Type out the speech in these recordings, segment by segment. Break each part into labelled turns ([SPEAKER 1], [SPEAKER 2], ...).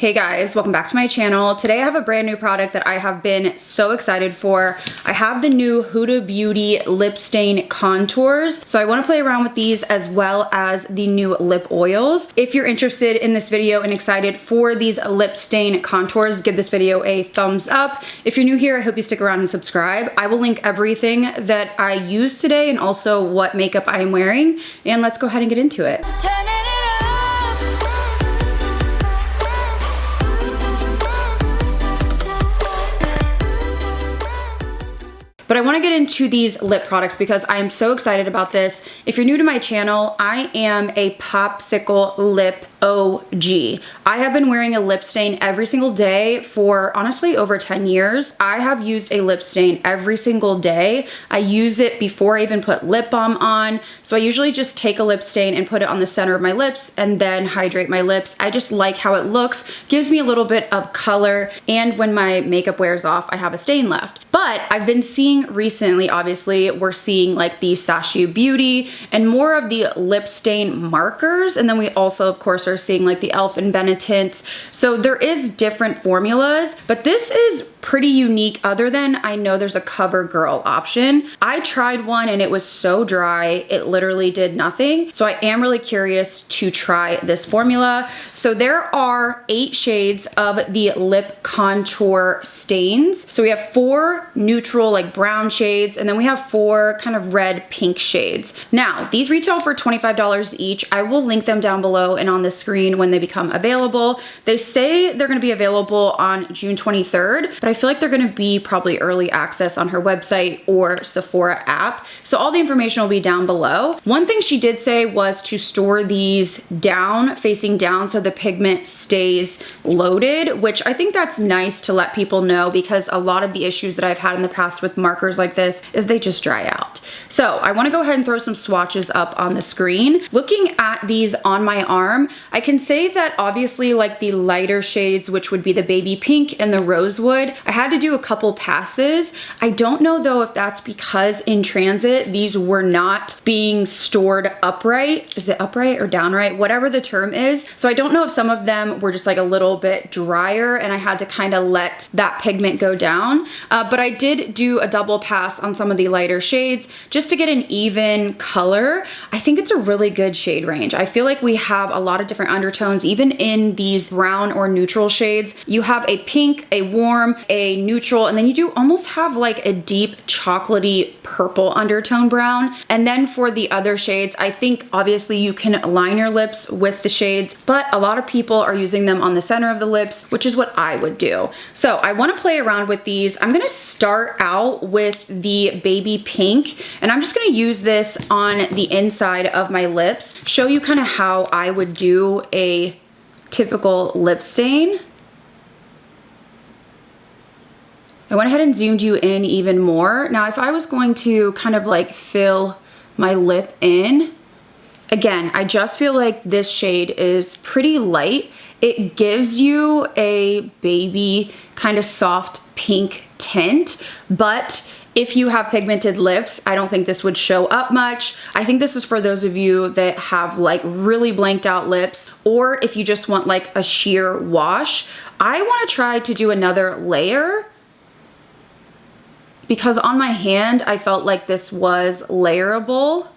[SPEAKER 1] Hey guys, welcome back to my channel. Today I have a brand new product that I have been so excited for. I have the new Huda Beauty lip stain contours. So I want to play around with these as well as the new lip oils. If you're interested in this video and excited for these lip stain contours, give this video a thumbs up. If you're new here, I hope you stick around and subscribe. I will link everything that I used today and also what makeup I am wearing. And let's go ahead and get into it. But I want to get into these lip products because I am so excited about this. If you're new to my channel, I am a popsicle lip OG. I have been wearing a lip stain every single day for honestly over 10 years. I have used a lip stain every single day. I use it before I even put lip balm on. So I usually just take a lip stain and put it on the center of my lips and then hydrate my lips. I just like how it looks, gives me a little bit of color, and when my makeup wears off, I have a stain left. But I've been seeing recently, obviously, we're seeing like the BabsBeauty and more of the lip stain markers. And then we also, of course, are seeing like the e.l.f. and Benetint. So there is different formulas, but this is pretty unique other than I know there's a CoverGirl option. I tried one and it was so dry, it literally did nothing. So I am really curious to try this formula. So there are 8 shades of the lip contour stains. So we have 4 neutral like brown shades, and then we have 4 kind of red pink shades. Now, these retail for $25 each. I will link them down below and on the screen when they become available. They say they're gonna be available on June 23rd, but I feel like they're gonna be probably early access on her website or Sephora app. So all the information will be down below. One thing she did say was to store these down, facing down, so the pigment stays loaded, which I think that's nice to let people know, because a lot of the issues that I've had in the past with markers like this is they just dry out. So I wanna go ahead and throw some swatches up on the screen. Looking at these on my arm, I can say that obviously like the lighter shades, which would be the baby pink and the rosewood, I had to do a couple passes. I don't know though if that's because in transit, these were not being stored upright. Is it upright or downright? Whatever the term is. So I don't know if some of them were just like a little bit drier and I had to kind of let that pigment go down. But I did do a double pass on some of the lighter shades just to get an even color. I think it's a really good shade range. I feel like we have a lot of different undertones, even in these brown or neutral shades. You have a pink, a warm, a neutral, and then you do almost have like a deep chocolatey purple undertone brown. And then for the other shades, I think obviously you can line your lips with the shades, but a lot of people are using them on the center of the lips, which is what I would do. So I want to play around with these. I'm going to start out with the baby pink, and I'm just going to use this on the inside of my lips, show you kind of how I would do a typical lip stain. I went ahead and zoomed you in even more. Now, if I was going to kind of like fill my lip in, again, I just feel like this shade is pretty light. It gives you a baby kind of soft pink tint, but if you have pigmented lips, I don't think this would show up much. I think this is for those of you that have like really blanked out lips, or if you just want like a sheer wash. I want to try to do another layer, because on my hand, I felt like this was layerable.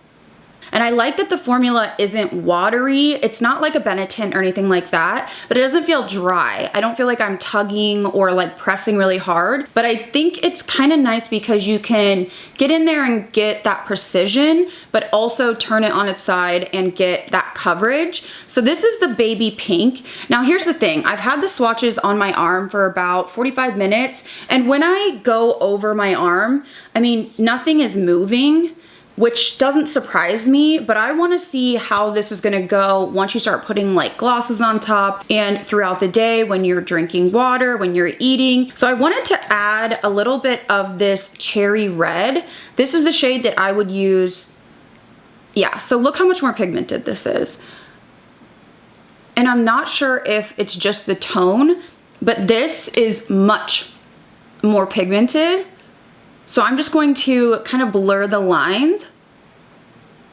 [SPEAKER 1] And I like that the formula isn't watery. It's not like a Benetint or anything like that, but it doesn't feel dry. I don't feel like I'm tugging or like pressing really hard, but I think it's kind of nice because you can get in there and get that precision, but also turn it on its side and get that coverage. So this is the baby pink. Now here's the thing. I've had the swatches on my arm for about 45 minutes. And when I go over my arm, I mean, nothing is moving, which doesn't surprise me, but I wanna see how this is gonna go once you start putting like glosses on top and throughout the day when you're drinking water, when you're eating. So I wanted to add a little bit of this cherry red. This is the shade that I would use. Yeah, so look how much more pigmented this is. And I'm not sure if it's just the tone, but this is much more pigmented. So I'm just going to kind of blur the lines.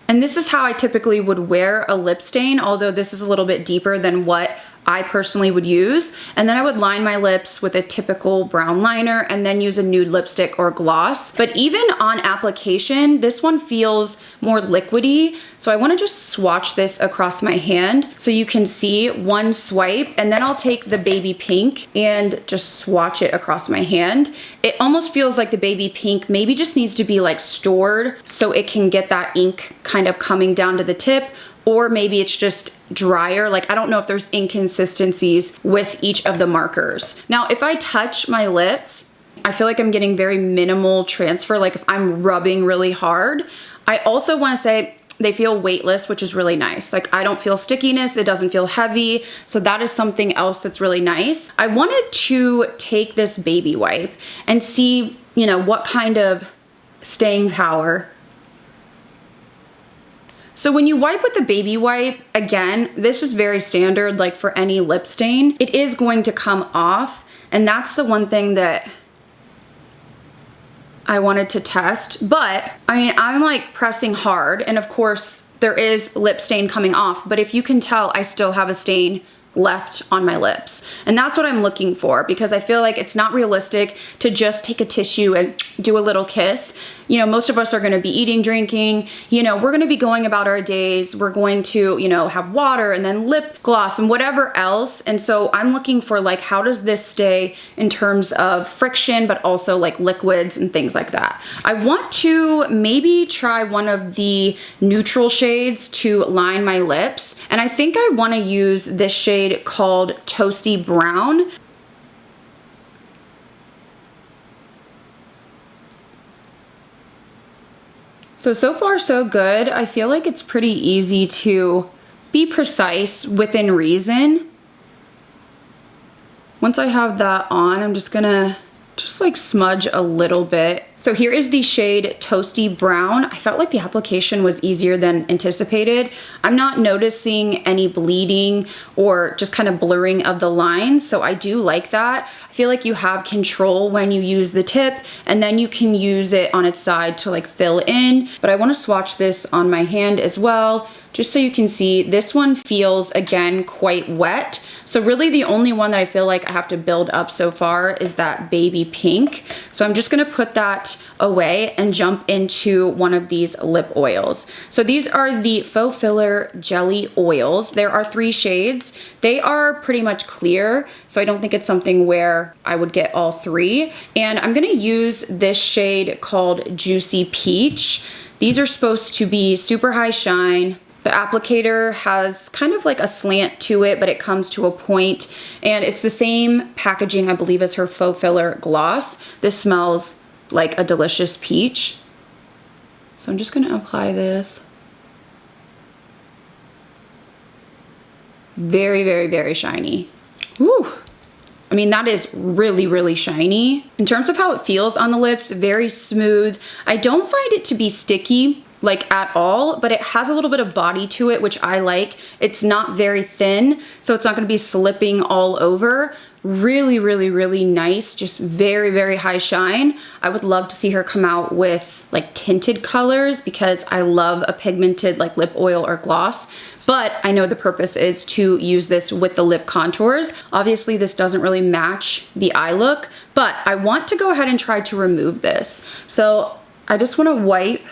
[SPEAKER 1] And this is how I typically would wear a lip stain, although this is a little bit deeper than what I personally would use. And then I would line my lips with a typical brown liner and then use a nude lipstick or gloss. But even on application, this one feels more liquidy. So I wanna just swatch this across my hand so you can see one swipe, and then I'll take the baby pink and just swatch it across my hand. It almost feels like the baby pink maybe just needs to be like stored so it can get that ink kind of coming down to the tip, or maybe it's just drier. Like, I don't know if there's inconsistencies with each of the markers. Now, if I touch my lips, I feel like I'm getting very minimal transfer, like if I'm rubbing really hard. I also wanna say, they feel weightless, which is really nice. Like, I don't feel stickiness, it doesn't feel heavy. So that is something else that's really nice. I wanted to take this baby wipe and see, you know, what kind of staying power. So when you wipe with the baby wipe, again, this is very standard, like for any lip stain, it is going to come off. And that's the one thing that I wanted to test. But I mean, I'm like pressing hard, and of course there is lip stain coming off, but if you can tell, I still have a stain left on my lips. And that's what I'm looking for, because I feel like it's not realistic to just take a tissue and do a little kiss. You know, most of us are gonna be eating, drinking, you know, we're gonna be going about our days. We're going to, you know, have water and then lip gloss and whatever else. And so I'm looking for like, how does this stay in terms of friction, but also like liquids and things like that. I want to maybe try one of the neutral shades to line my lips. And I think I wanna use this shade called Toasty Brown. So far so good. I feel like it's pretty easy to be precise within reason. Once I have that on, I'm just gonna like smudge a little bit. So here is the shade Toasty Brown. I felt like the application was easier than anticipated. I'm not noticing any bleeding or just kind of blurring of the lines, so I do like that. I feel like you have control when you use the tip, and then you can use it on its side to like fill in. But I want to swatch this on my hand as well, just so you can see. This one feels, again, quite wet. So really the only one that I feel like I have to build up so far is that baby pink. So I'm just gonna put that away and jump into one of these lip oils. So these are the Faux Filler Jelly Oils. There are 3 shades. They are pretty much clear, so I don't think it's something where I would get all 3. And I'm gonna use this shade called Juicy Peach. These are supposed to be super high shine. The applicator has kind of like a slant to it, but it comes to a point, and it's the same packaging, I believe, as her Faux Filler gloss. This smells like a delicious peach. So I'm just gonna apply this. Very, very, very shiny. Woo! I mean, that is really, really shiny. In terms of how it feels on the lips, very smooth. I don't find it to be sticky, like at all, but it has a little bit of body to it, which I like. It's not very thin, so it's not gonna be slipping all over. Really, really, really nice, just very, very high shine. I would love to see her come out with like tinted colors, because I love a pigmented like lip oil or gloss. But I know the purpose is to use this with the lip contours. Obviously this doesn't really match the eye look, but I want to go ahead and try to remove this. So I just wanna wipe,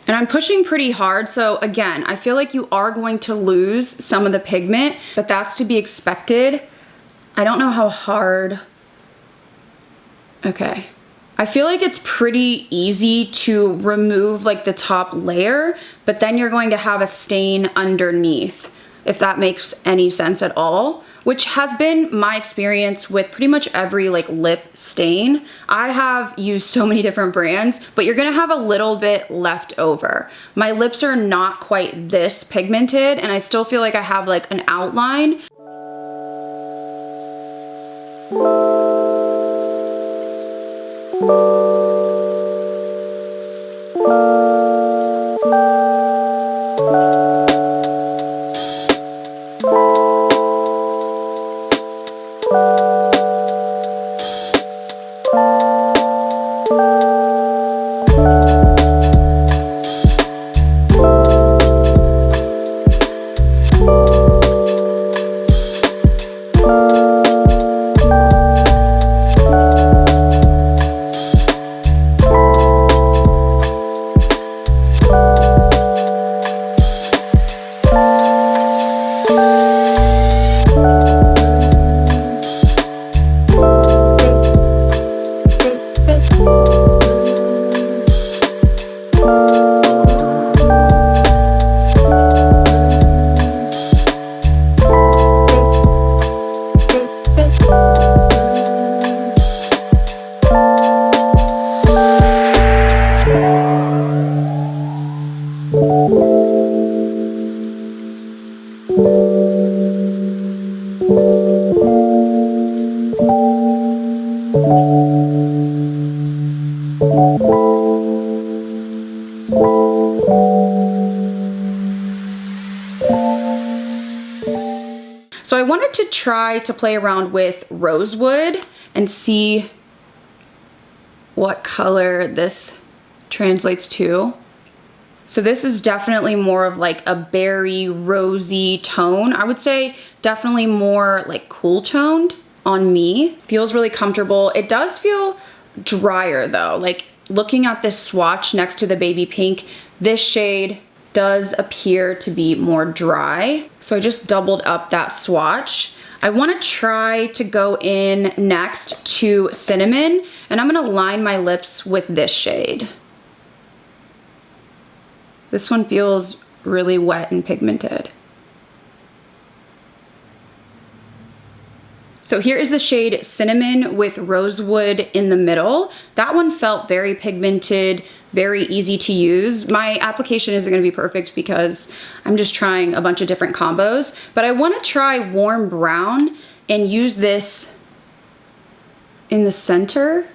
[SPEAKER 1] and I'm pushing pretty hard. So again, I feel like you are going to lose some of the pigment, but that's to be expected. I don't know how hard. Okay. I feel like it's pretty easy to remove like the top layer, but then you're going to have a stain underneath, if that makes any sense at all, which has been my experience with pretty much every like lip stain. I have used so many different brands, but you're gonna have a little bit left over. My lips are not quite this pigmented, and I still feel like I have like an outline. try to play around with Rosewood and see what color this translates to. So this is definitely more of like a berry rosy tone. I would say definitely more like cool toned on me. Feels really comfortable. It does feel drier though. Like looking at this swatch next to the baby pink, this shade does appear to be more dry. So I just doubled up that swatch. I want to try to go in next to Cinnamon, and I'm going to line my lips with this shade. This one feels really wet and pigmented. So here is the shade Cinnamon with Rosewood in the middle. That one felt very pigmented, very easy to use. My application isn't gonna be perfect because I'm just trying a bunch of different combos, but I wanna try Warm Brown and use this in the center.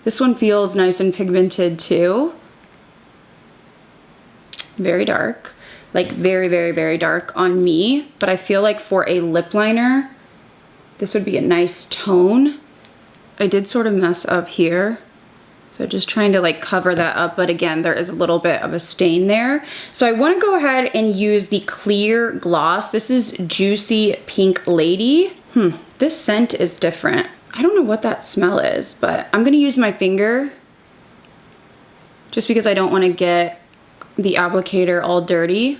[SPEAKER 1] This one feels nice and pigmented too. Very dark, like very, very, very dark on me, but I feel like for a lip liner, this would be a nice tone. I did sort of mess up here, so just trying to like cover that up, but again, there is a little bit of a stain there. So I wanna go ahead and use the clear gloss. This is Juicy Pink Lady. This scent is different. I don't know what that smell is, but I'm gonna use my finger just because I don't wanna get the applicator all dirty.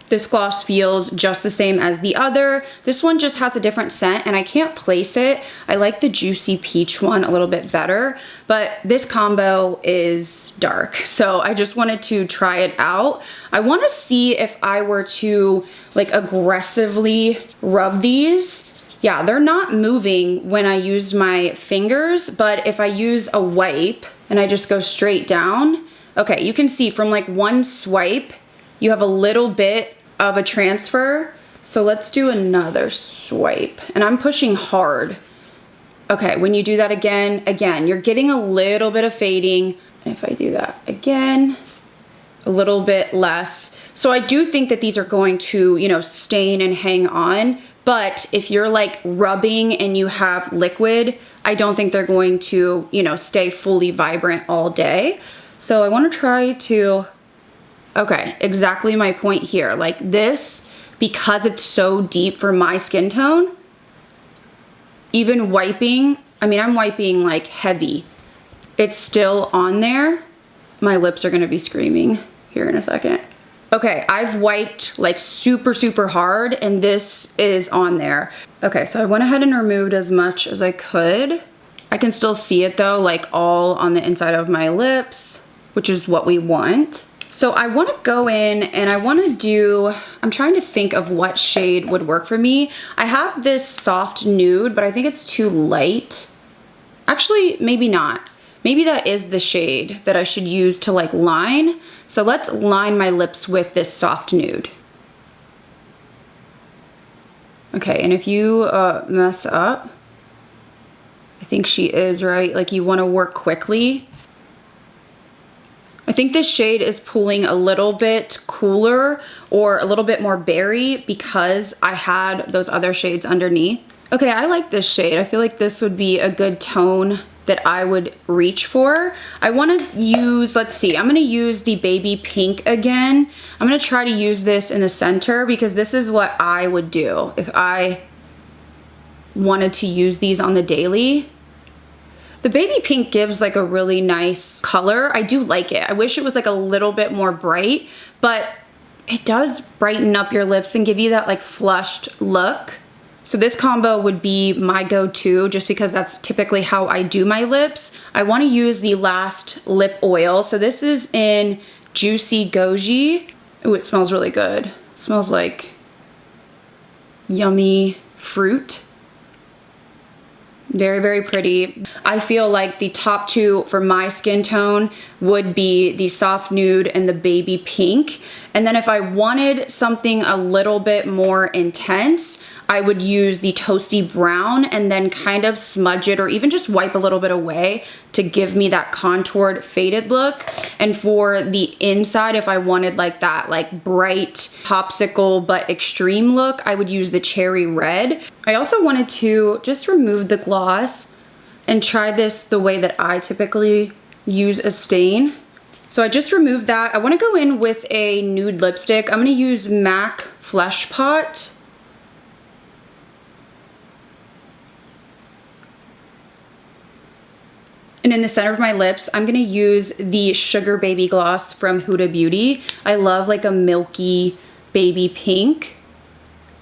[SPEAKER 1] This gloss feels just the same as the other. This one just has a different scent and I can't place it. I like the Juicy Peach one a little bit better, but this combo is dark. So I just wanted to try it out. I wanna see if I were to like aggressively rub these. Yeah, they're not moving when I use my fingers, but if I use a wipe and I just go straight down, okay, you can see from like one swipe, you have a little bit of a transfer. So let's do another swipe. And I'm pushing hard. Okay, when you do that again, you're getting a little bit of fading. And if I do that again, a little bit less. So I do think that these are going to, you know, stain and hang on. But if you're like rubbing and you have liquid, I don't think they're going to, you know, stay fully vibrant all day. So I want to try to, okay, exactly my point here. Like this, because it's so deep for my skin tone, even wiping, I mean, I'm wiping like heavy. It's still on there. My lips are gonna be screaming here in a second. Okay, I've wiped like super, super hard and this is on there. Okay, so I went ahead and removed as much as I could. I can still see it though, like all on the inside of my lips, which is what we want. So I wanna go in and I wanna do, I'm trying to think of what shade would work for me. I have this soft nude, but I think it's too light. Actually, maybe not. Maybe that is the shade that I should use to like line. So let's line my lips with this soft nude. Okay, and if you mess up, I think she is right, like you wanna work quickly. I think this shade is pulling a little bit cooler or a little bit more berry because I had those other shades underneath. Okay, I like this shade. I feel like this would be a good tone that I would reach for. I wanna use, let's see, I'm gonna use the baby pink again. I'm gonna try to use this in the center because this is what I would do if I wanted to use these on the daily. The baby pink gives like a really nice color. I do like it. I wish it was like a little bit more bright, but it does brighten up your lips and give you that like flushed look. So this combo would be my go-to just because that's typically how I do my lips. I wanna use the last lip oil. So this is in Juicy Goji. Ooh, it smells really good. It smells like yummy fruit. Very, very pretty. I feel like the top two for my skin tone would be the soft nude and the baby pink. And then if I wanted something a little bit more intense, I would use the toasty brown and then kind of smudge it or even just wipe a little bit away to give me that contoured faded look. And for the inside, if I wanted like that like bright popsicle but extreme look, I would use the cherry red. I also wanted to just remove the gloss and try this the way that I typically use a stain. So I just removed that. I want to go in with a nude lipstick. I'm going to use MAC Flesh Pot. And in the center of my lips, I'm gonna use the Sugar Baby Gloss from Huda Beauty. I love like a milky baby pink.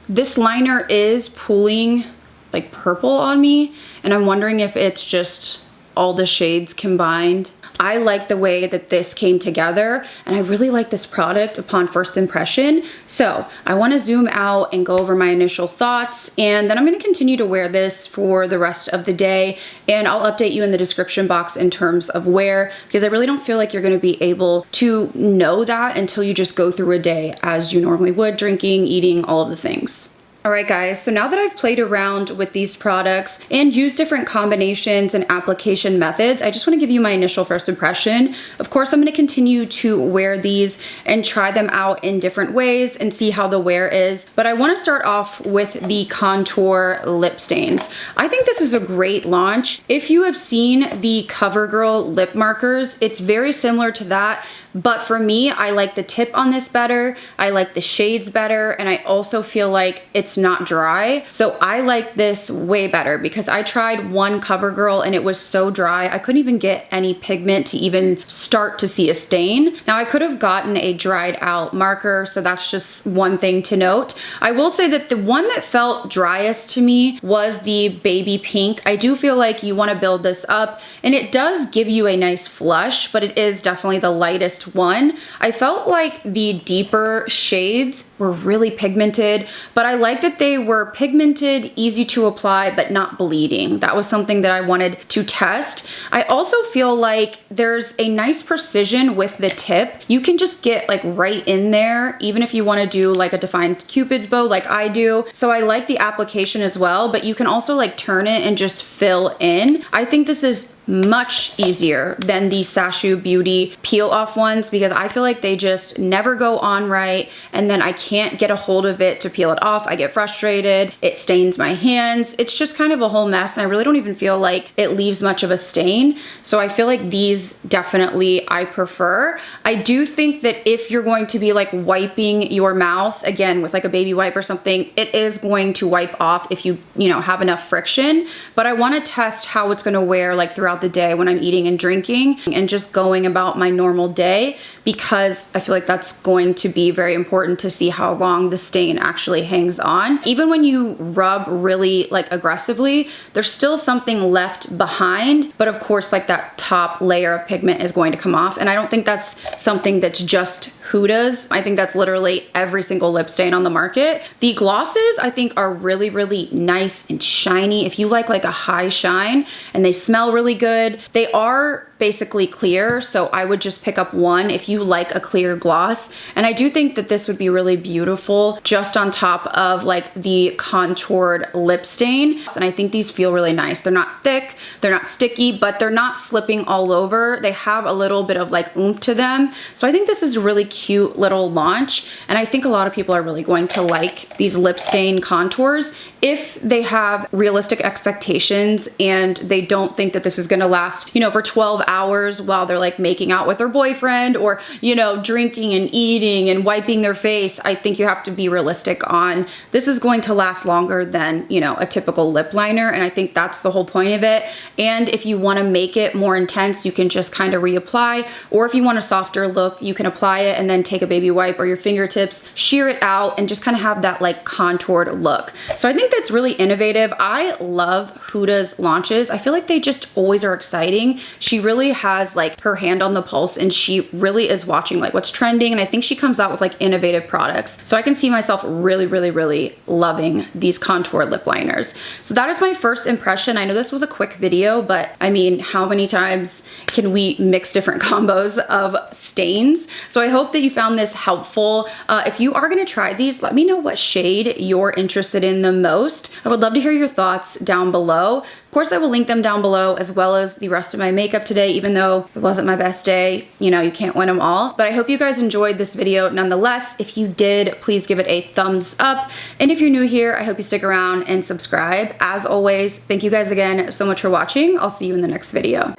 [SPEAKER 1] This liner is pooling like purple on me, and I'm wondering if it's just all the shades combined. I like the way that this came together, and I really like this product upon first impression. So I want to zoom out and go over my initial thoughts, and then I'm going to continue to wear this for the rest of the day, and I'll update you in the description box in terms of wear, because I really don't feel like you're going to be able to know that until you just go through a day as you normally would, drinking, eating, all of the things. All right guys, so now that I've played around with these products and used different combinations and application methods, I just want to give you my initial first impression. Of course, I'm going to continue to wear these and try them out in different ways and see how the wear is. But I want to start off with the contour lip stains. I think this is a great launch. If you have seen the CoverGirl lip markers, it's very similar to that. But for me, I like the tip on this better. I like the shades better. And I also feel like it's not dry. So I like this way better because I tried one CoverGirl and it was so dry. I couldn't even get any pigment to even start to see a stain. Now I could have gotten a dried out marker. So that's just one thing to note. I will say that the one that felt driest to me was the baby pink. I do feel like you want to build this up and it does give you a nice flush, but it is definitely the lightest one. I felt like the deeper shades were really pigmented, but I like that they were pigmented, easy to apply, but not bleeding. That was something that I wanted to test. I also feel like there's a nice precision with the tip. You can just get like right in there, even if you want to do like a defined Cupid's bow like I do. So I like the application as well, but you can also like turn it and just fill in. I think this is much easier than the Sashu Beauty peel off ones because I feel like they just never go on right, and then I can't get a hold of it to peel it off. I get frustrated, it stains my hands. It's just kind of a whole mess, and I really don't even feel like it leaves much of a stain. So I feel like these definitely I prefer. I do think that if you're going to be like wiping your mouth again with like a baby wipe or something, it is going to wipe off if you have enough friction, but I want to test how it's going to wear like throughout the day when I'm eating and drinking and just going about my normal day, because I feel like that's going to be very important to see how long the stain actually hangs on. Even when you rub really like aggressively, there's still something left behind, but of course like that top layer of pigment is going to come off, and I don't think that's something that's just Huda's. I think that's literally every single lip stain on the market. The glosses I think are really, really nice and shiny. If you like a high shine, and they smell really good. They are basically clear, so I would just pick up one if you like a clear gloss. And I do think that this would be really beautiful just on top of like the contoured lip stain. And I think these feel really nice. They're not thick, they're not sticky, but they're not slipping all over. They have a little bit of like oomph to them. So I think this is a really cute little launch. And I think a lot of people are really going to like these lip stain contours if they have realistic expectations and they don't think that this is gonna last, for 12 hours while they're like making out with their boyfriend or, drinking and eating and wiping their face. I think you have to be realistic on this is going to last longer than, a typical lip liner. And I think that's the whole point of it. And if you want to make it more intense, you can just kind of reapply. Or if you want a softer look, you can apply it and then take a baby wipe or your fingertips, shear it out, and just kind of have that like contoured look. So I think that's really innovative. I love Huda's launches. I feel like they just always always are exciting. She really has like her hand on the pulse, and she really is watching like what's trending. And I think she comes out with like innovative products. So I can see myself really loving these contour lip liners. So that is my first impression. I know this was a quick video, but I mean, how many times can we mix different combos of stains? So I hope that you found this helpful. If you are gonna try these, let me know what shade you're interested in the most. I would love to hear your thoughts down below. Of course, I will link them down below, as well as the rest of my makeup today, even though it wasn't my best day. You know, you can't win them all. But I hope you guys enjoyed this video nonetheless. If you did, please give it a thumbs up. And if you're new here, I hope you stick around and subscribe. As always, thank you guys again so much for watching. I'll see you in the next video.